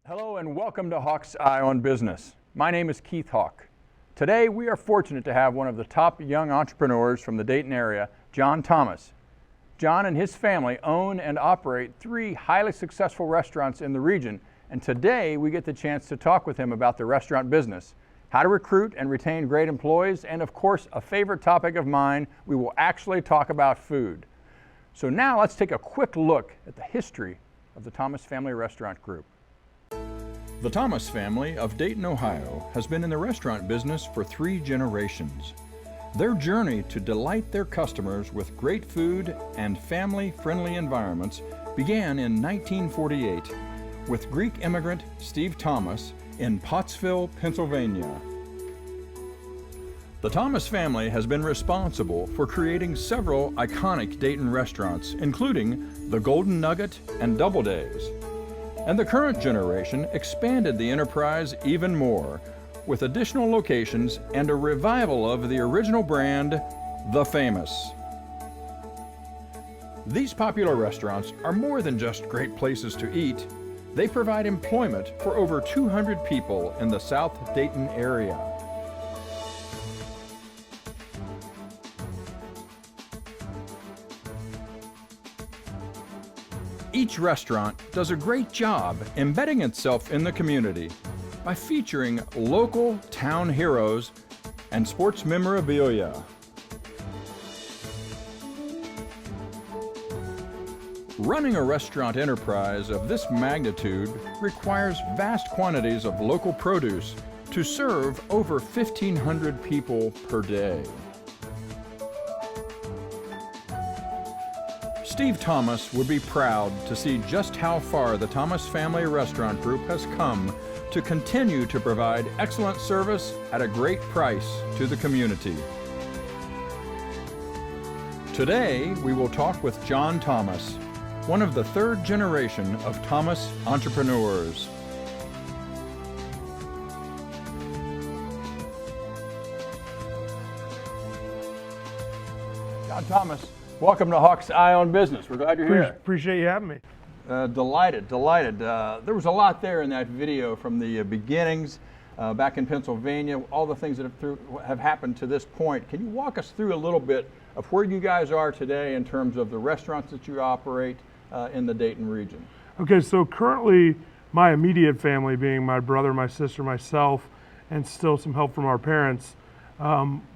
Hello and welcome to Hawk's Eye on Business. My name is Keith Hawk. Today we are fortunate to have one of the top young entrepreneurs from the Dayton area, Jon Thomas. Jon and his family own and operate 3 highly successful restaurants in the region, and today we get the chance to talk with him about the restaurant business, how to recruit and retain great employees, and of course a favorite topic of mine, we will actually talk about food. So now let's take a quick look at the history of the Thomas Family Restaurant Group. The Thomas family of Dayton, Ohio has been in the restaurant business for 3 generations. Their journey to delight their customers with great food and family-friendly environments began in 1948 with Greek immigrant Steve Thomas in Pottsville, Pennsylvania. The Thomas family has been responsible for creating several iconic Dayton restaurants, including the Golden Nugget and DoubleDays. And the current generation expanded the enterprise even more with additional locations and a revival of the original brand, The Famous. These popular restaurants are more than just great places to eat. They provide employment for over 200 people in the South Dayton area. Each restaurant does a great job embedding itself in the community by featuring local town heroes and sports memorabilia. Running a restaurant enterprise of this magnitude requires vast quantities of local produce to serve over 1,500 people per day. Steve Thomas would be proud to see just how far the Thomas Family Restaurant Group has come to continue to provide excellent service at a great price to the community. Today, we will talk with Jon Thomas, one of the 3rd generation of Thomas entrepreneurs. Jon Thomas, welcome to Hawk's Eye on Business. We're glad you're here. Appreciate you having me. Delighted. There was a lot there in that video from the beginnings back in Pennsylvania, all the things that have happened to this point. Can you walk us through a little bit of where you guys are today in terms of the restaurants that you operate in the Dayton region? Okay, so currently my immediate family, being my brother, my sister, myself, and still some help from our parents,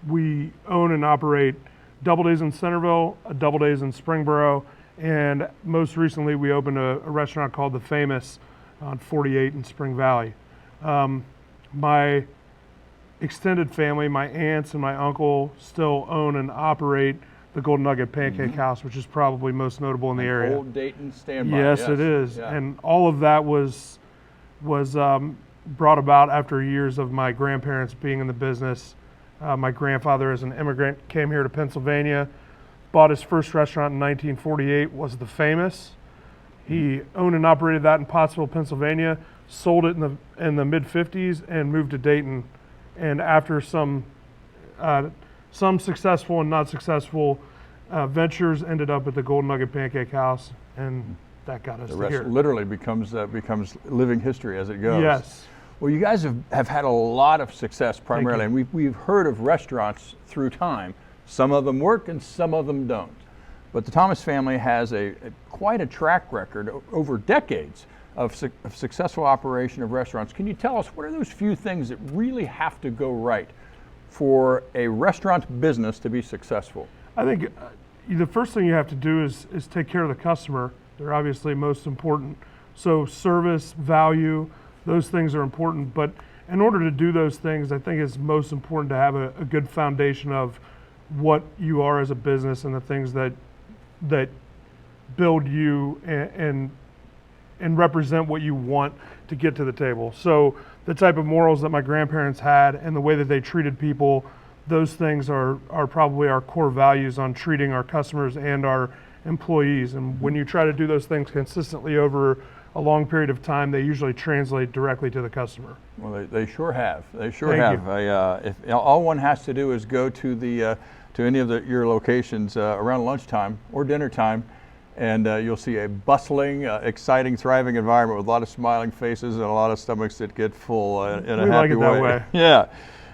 we own and operate DoubleDays in Centerville, a DoubleDays in Springboro, and most recently we opened a restaurant called The Famous on 48 in Spring Valley. My extended family, my aunts and my uncle, still own and operate the Golden Nugget Pancake House, which is probably most notable in the area. Old Dayton standby. Yes, it is. Yeah. And all of that was brought about after years of my grandparents being in the business. My grandfather, as an immigrant, came here to Pennsylvania, bought his first restaurant in 1948, was The Famous. He owned and operated that in Pottsville, Pennsylvania, sold it in the mid-50s and moved to Dayton. And after some successful and not successful ventures, ended up at the Golden Nugget Pancake House, and that got us to here. The rest literally becomes living history as it goes. Yes. Well, you guys have had a lot of success primarily, and we've heard of restaurants through time. Some of them work and some of them don't. But the Thomas family has quite a track record over decades of successful operation of restaurants. Can you tell us what are those few things that really have to go right for a restaurant business to be successful? I think the first thing you have to do is take care of the customer. They're obviously most important. So service, value, those things are important, but in order to do those things, I think it's most important to have a good foundation of what you are as a business and the things that build you and represent what you want to get to the table. So the type of morals that my grandparents had and the way that they treated people, those things are probably our core values on treating our customers and our employees. And when you try to do those things consistently over a long period of time, they usually translate directly to the customer. Well, they sure have. They sure Thank have. If all one has to do is go to the to any of your locations around lunchtime or dinner time, and you'll see a bustling, exciting, thriving environment with a lot of smiling faces and a lot of stomachs that get full in a happy way. We like it that way.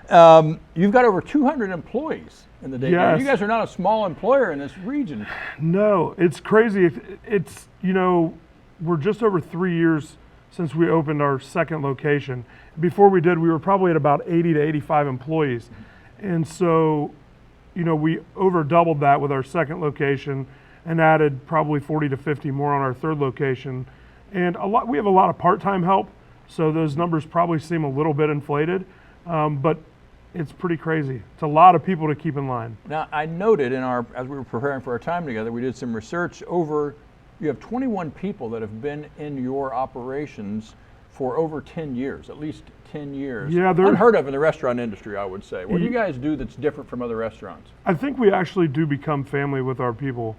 Yeah. You've got over 200 employees in the Dayton area. Yes. You guys are not a small employer in this region. No, it's crazy. It's, we're just over 3 years since we opened our second location. Before we did, we were probably at about 80 to 85 employees. And so, we over doubled that with our second location and added probably 40 to 50 more on our third location. And we have a lot of part-time help, so those numbers probably seem a little bit inflated, but it's pretty crazy. It's a lot of people to keep in line. Now, I noted as we were preparing for our time together, we did some research you have 21 people that have been in your operations for over 10 years, at least 10 years. Yeah, unheard of in the restaurant industry, I would say. What do you guys do that's different from other restaurants? I think we actually do become family with our people.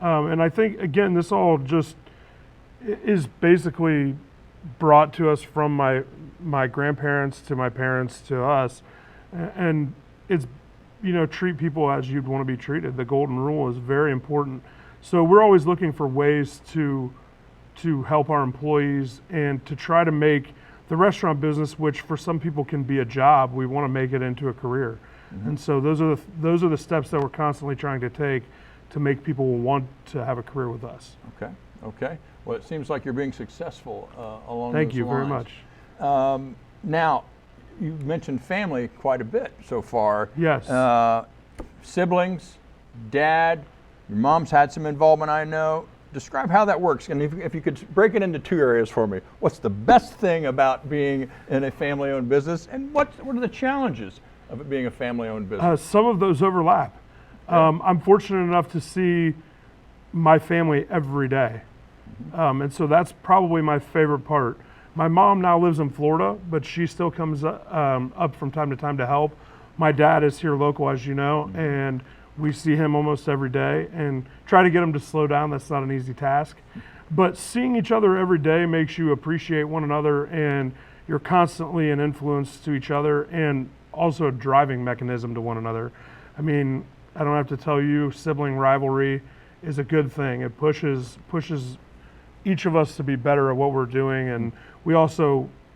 And I think, again, this all just is basically brought to us from my grandparents to my parents to us. And it's, treat people as you'd want to be treated. The golden rule is very important. So we're always looking for ways to help our employees and to try to make the restaurant business, which for some people can be a job, we want to make it into a career. Mm-hmm. And so those are the steps that we're constantly trying to take to make people want to have a career with us. Okay. Well, it seems like you're being successful along those lines. Thank you very much. Now, you've mentioned family quite a bit so far. Yes. Siblings, dad, your mom's had some involvement, I know. Describe how that works, and if you could break it into two areas for me. What's the best thing about being in a family-owned business, and what are the challenges of it being a family-owned business? Some of those overlap. I'm fortunate enough to see my family every day. And so that's probably my favorite part. My mom now lives in Florida, but she still comes up from time to time to help. My dad is here local, as you know, and we see him almost every day and try to get him to slow down. That's not an easy task. But seeing each other every day makes you appreciate one another, and you're constantly an influence to each other and also a driving mechanism to one another. I mean, I don't have to tell you, sibling rivalry is a good thing. It pushes each of us to be better at what we're doing, and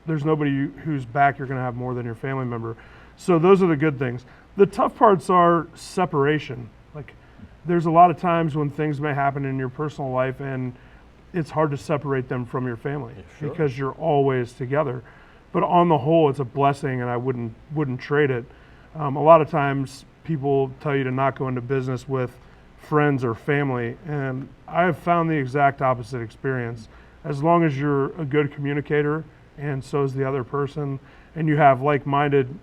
there's nobody whose back you're going to have more than your family member. So those are the good things. The tough parts are separation. Like, there's a lot of times when things may happen in your personal life and it's hard to separate them from your family. Sure. Because you're always together. But on the whole, it's a blessing, and I wouldn't trade it. A lot of times people tell you to not go into business with friends or family, and I have found the exact opposite experience. As long as you're a good communicator, and so is the other person, and you have like-minded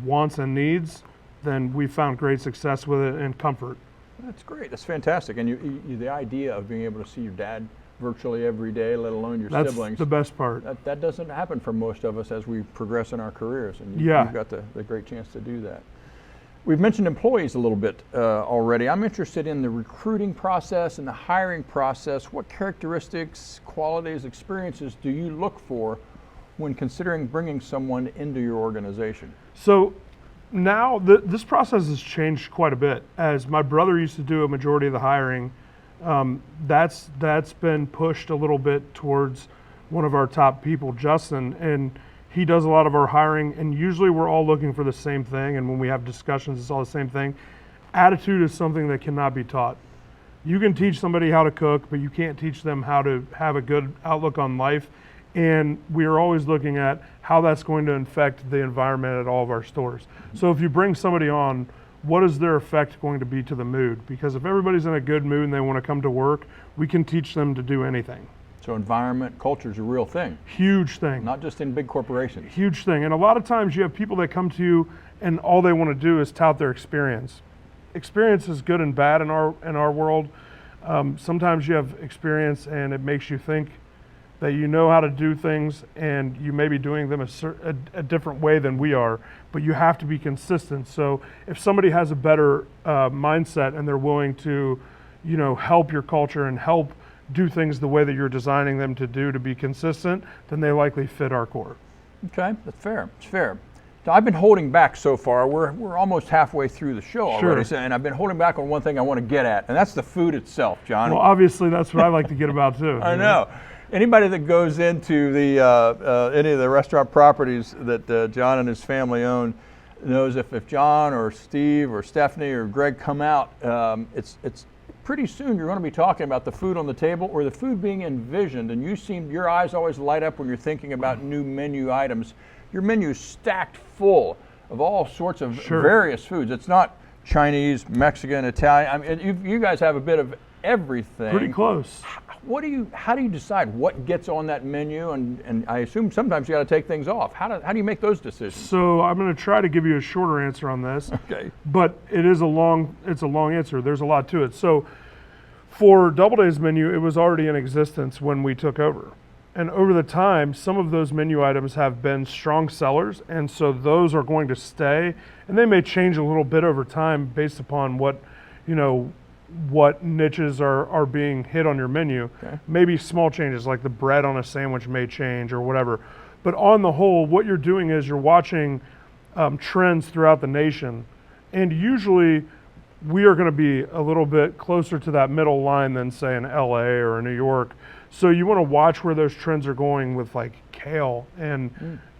wants and needs, then we found great success with it and comfort. That's great. That's fantastic. And the idea of being able to see your dad virtually every day, let alone your siblings. That's the best part. That doesn't happen for most of us as we progress in our careers, and you've got the great chance to do that. We've mentioned employees a little bit already. I'm interested in the recruiting process and the hiring process. What characteristics, qualities, experiences do you look for when considering bringing someone into your organization? So now this process has changed quite a bit. As my brother used to do a majority of the hiring, that's been pushed a little bit towards one of our top people, Justin, and he does a lot of our hiring, and usually we're all looking for the same thing, and when we have discussions, it's all the same thing. Attitude is something that cannot be taught. You can teach somebody how to cook, but you can't teach them how to have a good outlook on life, and we are always looking at how that's going to affect the environment at all of our stores. So if you bring somebody on, what is their effect going to be to the mood? Because if everybody's in a good mood and they want to come to work, we can teach them to do anything. So environment, culture is a real thing. Huge thing. Not just in big corporations. Huge thing. And a lot of times you have people that come to you and all they want to do is tout their experience. experience is good and bad in our world. Sometimes you have experience and it makes you think that you know how to do things, and you may be doing them a different way than we are, but you have to be consistent. So if somebody has a better mindset and they're willing to, help your culture and help do things the way that you're designing them to do to be consistent, then they likely fit our core. Okay, that's fair. It's fair. So I've been holding back so far. We're almost halfway through the show already, Sure. and I've been holding back on one thing I want to get at, and that's the food itself, John. Well, obviously that's what I like to get about too. I know. Anybody that goes into the any of the restaurant properties that John and his family own knows if John or Steve or Stephanie or Greg come out, it's pretty soon you're going to be talking about the food on the table or the food being envisioned, and your eyes always light up when you're thinking about new menu items. Your menu's stacked full of all sorts of various foods. It's not Chinese, Mexican, Italian. I mean, you guys have a bit of everything. Pretty close. How do you decide what gets on that menu? And I assume sometimes you got to take things off. How do you make those decisions? So I'm going to try to give you a shorter answer on this. Okay. But it's a long answer. There's a lot to it. So for Doubleday's menu, it was already in existence when we took over. And over the time, some of those menu items have been strong sellers, and so those are going to stay. And they may change a little bit over time based upon what niches are being hit on your menu. Okay. Maybe small changes like the bread on a sandwich may change or whatever. But on the whole, what you're doing is you're watching trends throughout the nation. And usually we are going to be a little bit closer to that middle line than say in LA or New York. So you want to watch where those trends are going with like kale and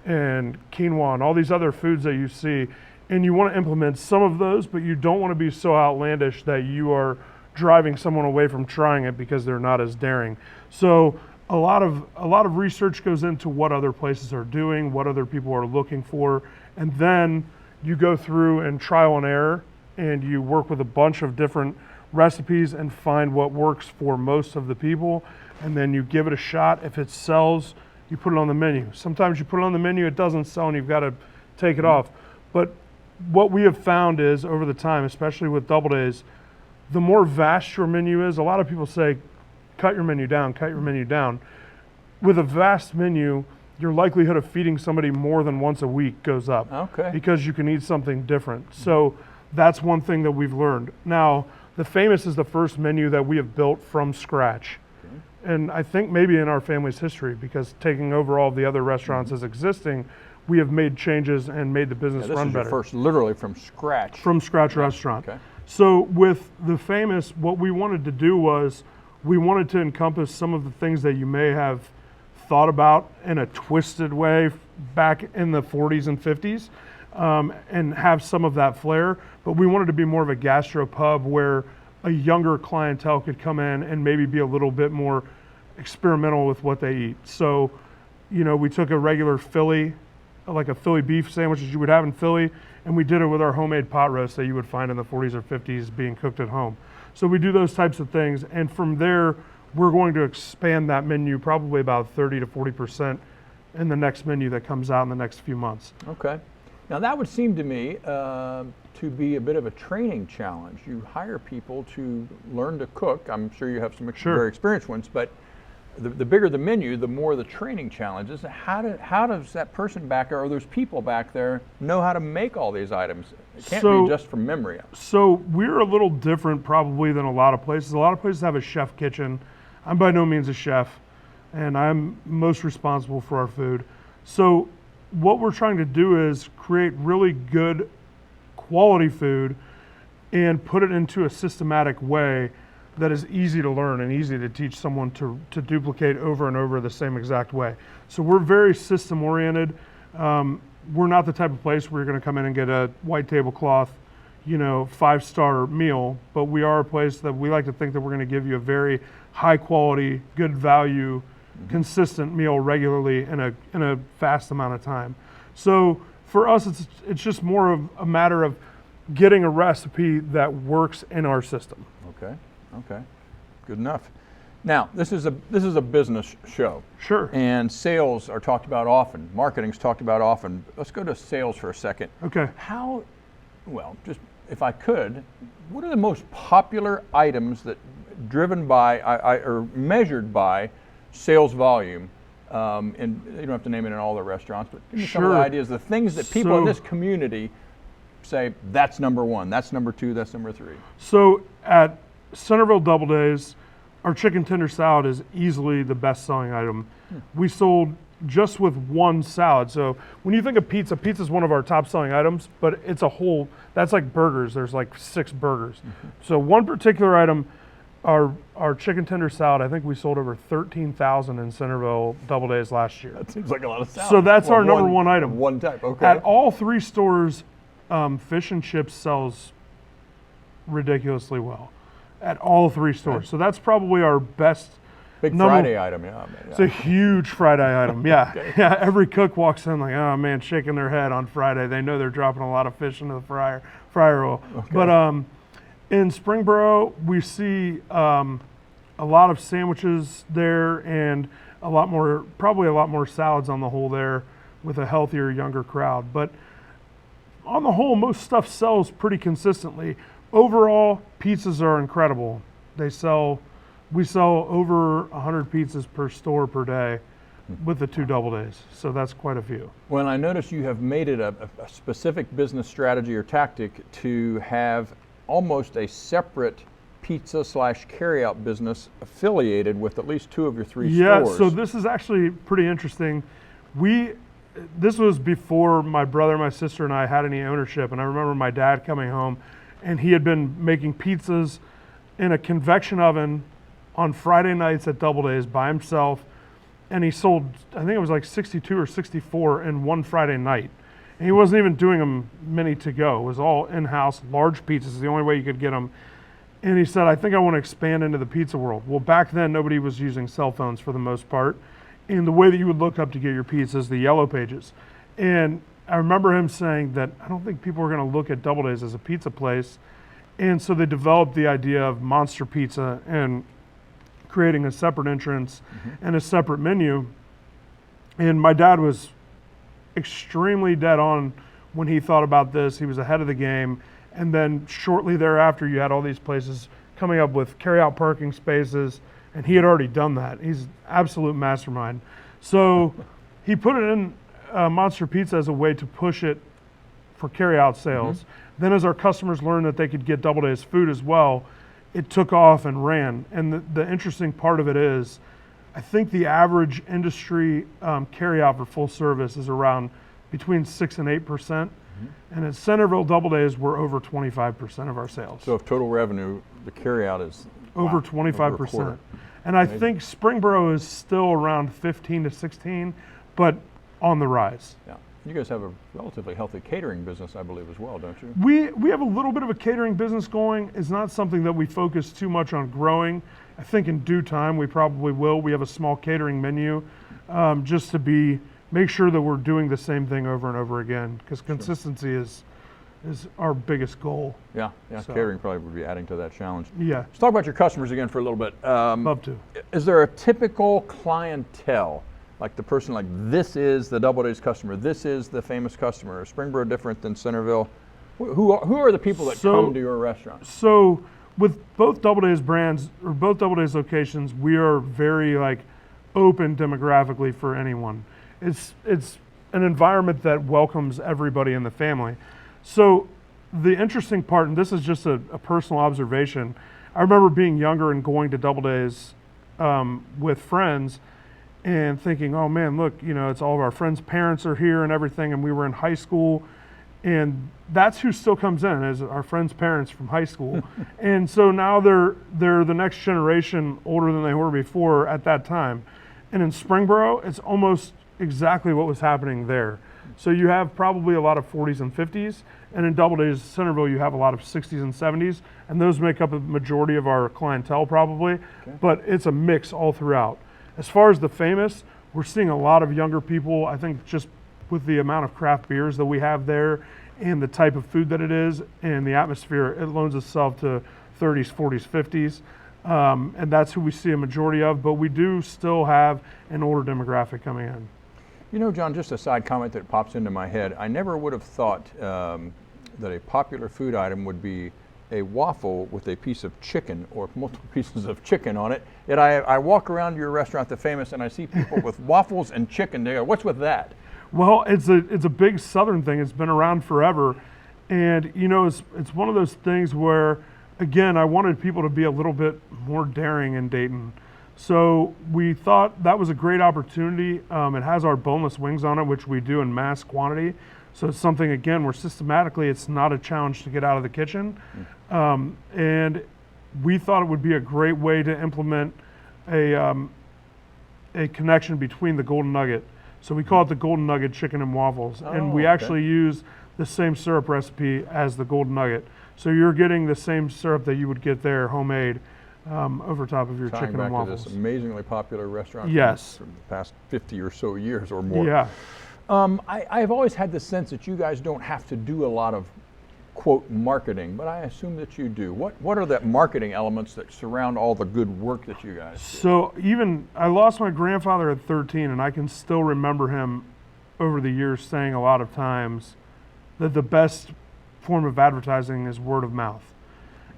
quinoa and all these other foods that you see. And you want to implement some of those, but you don't want to be so outlandish that you are driving someone away from trying it because they're not as daring. So a lot of research goes into what other places are doing, what other people are looking for, and then you go through and trial and error, and you work with a bunch of different recipes and find what works for most of the people, and then you give it a shot. If it sells, you put it on the menu. Sometimes you put it on the menu, it doesn't sell, and you've got to take it off. But what we have found is over the time, especially with Doubledays, the more vast your menu is, a lot of people say, cut your menu down, cut your menu down. With a vast menu, your likelihood of feeding somebody more than once a week goes up. Okay. Because you can eat something different. So that's one thing that we've learned. Now, the Famous is the first menu that we have built from scratch. Okay. And I think maybe in our family's history, because taking over all the other restaurants as existing, we have made changes and made the business run better. This is your first literally from scratch. From scratch restaurant. Okay. So with the Famous, what we wanted to do was we wanted to encompass some of the things that you may have thought about in a twisted way back in the 40s and 50s, and have some of that flair. But we wanted to be more of a gastro pub where a younger clientele could come in and maybe be a little bit more experimental with what they eat. So, we took a regular Philly, like a Philly beef sandwich as you would have in Philly, and we did it with our homemade pot roast that you would find in the 40s or 50s being cooked at home. So we do those types of things, and from there, we're going to expand that menu probably about 30 to 40% in the next menu that comes out in the next few months. Okay. Now that would seem to me to be a bit of a training challenge. You hire people to learn to cook. I'm sure you have some very experienced ones, but the bigger the menu, the more the training challenges. How does that person back there, or those people back there, know how to make all these items? It can't be just from memory. So we're a little different probably than a lot of places. A lot of places have a chef kitchen. I'm by no means a chef, and I'm most responsible for our food. So what we're trying to do is create really good quality food and put it into a systematic way that is easy to learn and easy to teach someone to duplicate over and over the same exact way. So we're very system oriented. We're not the type of place where you're going to come in and get a white tablecloth, 5-star meal, but we are a place that we like to think that we're going to give you a very high quality, good value, consistent meal regularly in a fast amount of time. So for us, it's just more of a matter of getting a recipe that works in our system. Okay, good enough. Now, this is a business show. Sure. And sales are talked about often. Marketing's talked about often. Let's go to sales for a second. Okay. Just if I could, what are the most popular items that driven by or measured by sales volume? And you don't have to name it in all the restaurants, but give me some of the ideas, the things that people in this community say, that's number one, that's number two, that's number three. So at Centerville DoubleDays, our chicken tender salad is easily the best selling item. We sold just with one salad. So when you think of pizza, pizza is one of our top selling items, but it's a whole, that's like burgers. There's like 6 burgers. So one particular item, our chicken tender salad, I think we sold over 13,000 in Centerville DoubleDays last year. That seems like a lot of salad. So that's our number one item. One type, okay. At all 3 stores, fish and chips sells ridiculously well. At all 3 stores. Okay. So that's probably our best. Big Friday item, yeah. It's a huge Friday item, yeah. Okay. Yeah, every cook walks in like, oh man, shaking their head on Friday. They know they're dropping a lot of fish into the fryer oil. Okay. But in Springboro, we see a lot of sandwiches there and probably a lot more salads on the whole there with a healthier, younger crowd. But on the whole, most stuff sells pretty consistently. Overall, pizzas are incredible. We sell over 100 pizzas per store per day with the 2 DoubleDays. So that's quite a few. Well, I notice you have made it a specific business strategy or tactic to have almost a separate pizza / carryout business affiliated with at least 2 of your 3 stores. Yeah, so this is actually pretty interesting. This was before my brother, my sister, and I had any ownership. And I remember my dad coming home and he had been making pizzas in a convection oven on Friday nights at DoubleDays by himself. And he sold, I think it was like 62 or 64 in one Friday night. And he wasn't even doing them many to go. It was all in-house, large pizzas is the only way you could get them. And he said, I think I want to expand into the pizza world. Well, back then, nobody was using cell phones for the most part. And the way that you would look up to get your pizzas, the yellow pages. And I remember him saying that I don't think people are going to look at DoubleDays as a pizza place. And so they developed the idea of Monster Pizza and creating a separate entrance and a separate menu. And my dad was extremely dead on when he thought about this. He was ahead of the game. And then shortly thereafter, you had all these places coming up with carry-out parking spaces, and he had already done that. He's an absolute mastermind. So he put it in Monster Pizza as a way to push it for carry-out sales. Then as our customers learned that they could get DoubleDays food as well, it took off and ran. And the interesting part of it is, I think the average industry carry-out for full service is around between 6 and 8%. And at Centerville DoubleDays, we're over 25% of our sales. So of total revenue, the carry-out is over 25%. And I think Springboro is still around 15 to 16, but on the rise. Yeah. You guys have a relatively healthy catering business, I believe, as well, don't you? We have a little bit of a catering business going. It's not something that we focus too much on growing. I think in due time we probably will. We have a small catering menu just to make sure that we're doing the same thing over and over again, because consistency is our biggest goal. Yeah, so catering probably would be adding to that challenge. Yeah. Let's talk about your customers again for a little bit. Love to. Is there a typical clientele? Like the person, like this is the DoubleDays customer, this is the famous customer. Is Springboro different than Centerville? Who are the people that come to your restaurant? So with both DoubleDays brands, or both DoubleDays locations, we are very open demographically for anyone. It's an environment that welcomes everybody in the family. So the interesting part, and this is just a personal observation, I remember being younger and going to DoubleDays with friends and thinking, oh man, look, it's all of our friends' parents are here and everything, and we were in high school, and that's who still comes in, is our friends' parents from high school. And so now they're the next generation older than they were before at that time. And in Springboro, it's almost exactly what was happening there. So you have probably a lot of 40s and 50s, and in DoubleDays Centerville, you have a lot of 60s and 70s, and those make up a majority of our clientele probably, but it's a mix all throughout. As far as the famous, we're seeing a lot of younger people. I think just with the amount of craft beers that we have there and the type of food that it is and the atmosphere, it loans itself to 30s, 40s, 50s. And that's who we see a majority of, but we do still have an older demographic coming in. Jon, just a side comment that pops into my head. I never would have thought that a popular food item would be a waffle with a piece of chicken or multiple pieces of chicken on it. Yet I walk around your restaurant, The Famous, and I see people with waffles and chicken. They go, what's with that? Well, it's a big Southern thing. It's been around forever. And you know, it's one of those things where, again, I wanted people to be a little bit more daring in Dayton. So we thought that was a great opportunity. It has our boneless wings on it, which we do in mass quantity. So it's something, again, where systematically it's not a challenge to get out of the kitchen. And we thought it would be a great way to implement a connection between the Golden Nugget. So we call it the Golden Nugget Chicken and Waffles. And we actually use the same syrup recipe as the Golden Nugget. So you're getting the same syrup that you would get there, homemade, over top of your chicken and waffles. Tying back to this amazingly popular restaurant yes. for the past 50 or so years or more. Yeah. I've always had the sense that you guys don't have to do a lot of, quote, marketing, but I assume that you do. What are the marketing elements that surround all the good work that you guys do? So I lost my grandfather at 13, and I can still remember him over the years saying a lot of times that the best form of advertising is word of mouth.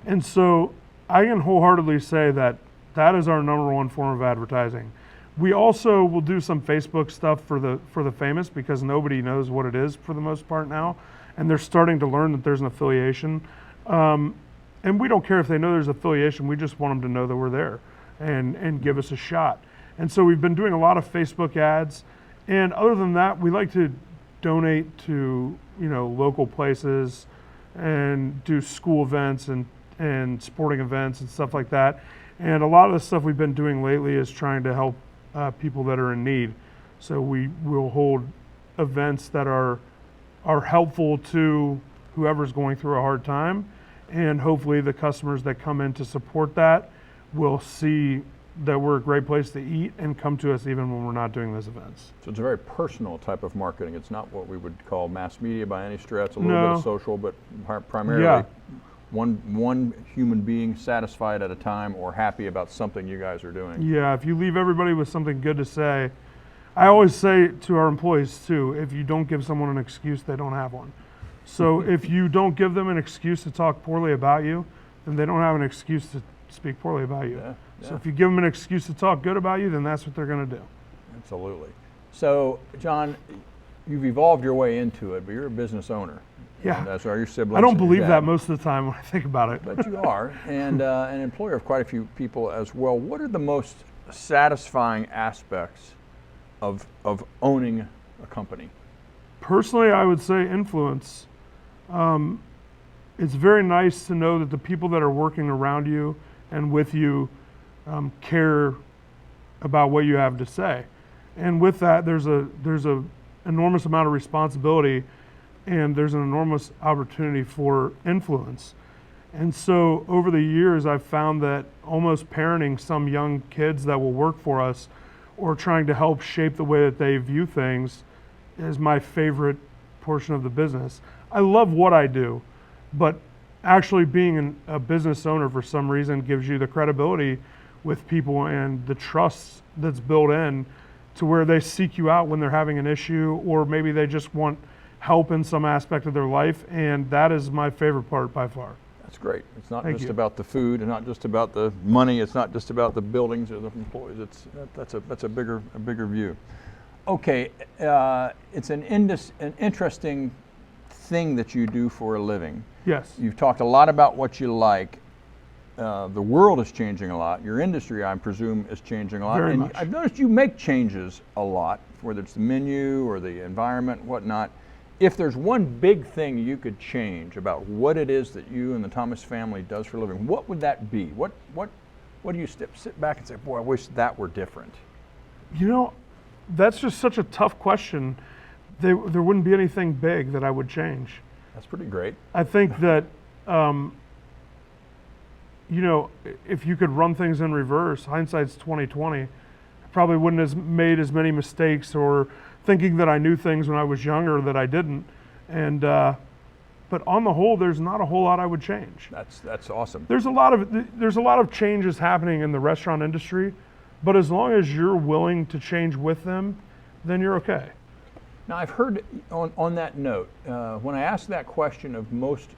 And so I can wholeheartedly say that that is our number one form of advertising. We also will do some Facebook stuff for the Famous, because nobody knows what it is for the most part now, and they're starting to learn that there's an affiliation. And we don't care if they know there's affiliation. We just want them to know that we're there and give us a shot. And so we've been doing a lot of Facebook ads. And other than that, we like to donate to, you know, local places and do school events and sporting events and stuff like that. And a lot of the stuff we've been doing lately is trying to help people that are in need. So we will hold events that are helpful to whoever's going through a hard time, and hopefully the customers that come in to support that will see that we're a great place to eat and come to us even when we're not doing those events. So it's a very personal type of marketing. It's not what we would call mass media by any stretch. A little bit of social, but primarily one human being satisfied at a time or happy about something you guys are doing. Yeah, if you leave everybody with something good to say, I always say to our employees too, if you don't give someone an excuse, they don't have one. So if you don't give them an excuse to talk poorly about you, then they don't have an excuse to speak poorly about you. So if you give them an excuse to talk good about you, then that's what they're going to do. Absolutely. So, John, you've evolved your way into it, but you're a business owner. Yeah. And so are your siblings. I don't believe that most of the time when I think about it. But you are, and an employer of quite a few people as well. What are the most satisfying aspects of owning a company? Personally, I would say influence. It's very nice to know that the people that are working around you and with you care about what you have to say. And with that, there's a enormous amount of responsibility, and there's an enormous opportunity for influence. And so over the years, I've found that almost parenting some young kids that will work for us or trying to help shape the way that they view things is my favorite portion of the business. I love what I do, but actually being a business owner for some reason gives you the credibility with people and the trust that's built in to where they seek you out when they're having an issue, or maybe they just want help in some aspect of their life, and that is my favorite part by far. That's great. It's not Thank just you. about the food, and not just about the money. It's not just about the buildings or the employees. That's a bigger view. Okay, it's an interesting thing that you do for a living. Yes. You've talked a lot about what you like. The world is changing a lot. Your industry, I presume, is changing a lot. Very and much. I've noticed you make changes a lot, whether it's the menu or the environment, whatnot. If there's one big thing you could change about what it is that you and the Thomas family does for a living, what would that be? What do you sit back and say, boy, I wish that were different? You know, that's just such a tough question. There wouldn't be anything big that I would change. That's pretty great. I think that, you know, if you could run things in reverse, hindsight's 20/20. I probably wouldn't have made as many mistakes or thinking that I knew things when I was younger that I didn't. And but on the whole, there's not a whole lot I would change. That's awesome. There's a lot of changes happening in the restaurant industry, but as long as you're willing to change with them, then you're okay. Now, I've heard on that note, when I ask that question of most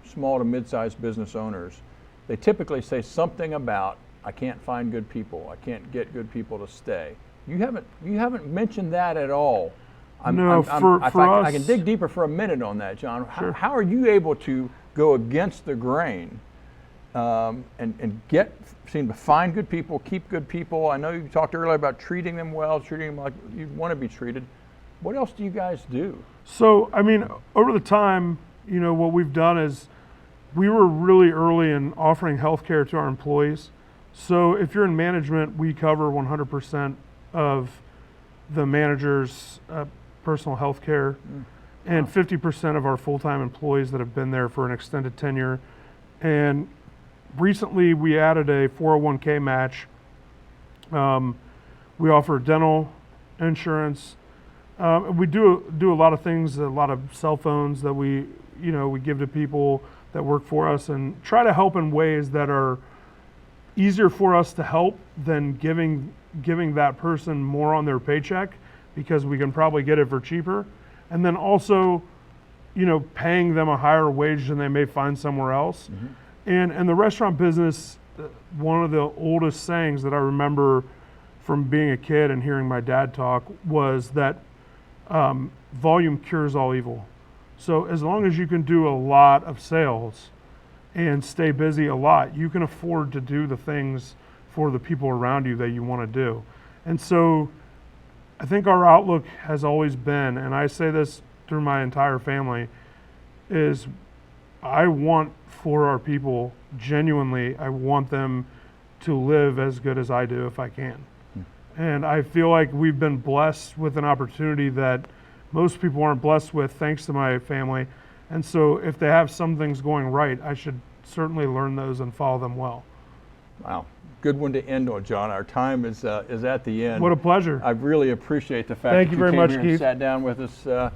small to mid-sized business owners, they typically say something about, I can't find good people, I can't get good people to stay. You haven't mentioned that at all. For us, I can dig deeper for a minute on that, John. Sure. How are you able to go against the grain and seem to find good people, keep good people? I know you talked earlier about treating them well, treating them like you want to be treated. What else do you guys do? So, I mean, over the time, what we've done is we were really early in offering healthcare to our employees. So if you're in management, we cover 100% of the manager's personal health care, and 50% of our full-time employees that have been there for an extended tenure. And recently we added a 401k match. We offer dental insurance. We do a lot of things, a lot of cell phones that we give to people that work for us, and try to help in ways that are easier for us to help than giving that person more on their paycheck, because we can probably get it for cheaper. And then also, paying them a higher wage than they may find somewhere else. Mm-hmm. And the restaurant business, one of the oldest sayings that I remember from being a kid and hearing my dad talk was that volume cures all evil. So as long as you can do a lot of sales and stay busy a lot, you can afford to do the things for the people around you that you want to do. And so I think our outlook has always been, and I say this through my entire family, is I want for our people, genuinely, I want them to live as good as I do if I can. And I feel like we've been blessed with an opportunity that most people aren't blessed with, thanks to my family. And so if they have some things going right, I should certainly learn those and follow them well. Wow. Good one to end on, John. Our time is at the end. What a pleasure. I really appreciate the fact Thank that you very came much, here Keith. and sat down with us.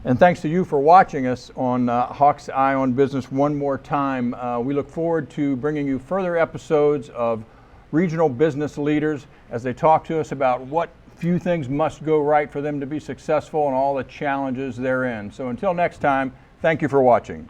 And thanks to you for watching us on Hawk's Eye on Business one more time. We look forward to bringing you further episodes of regional business leaders as they talk to us about what few things must go right for them to be successful and all the challenges therein. So until next time, thank you for watching.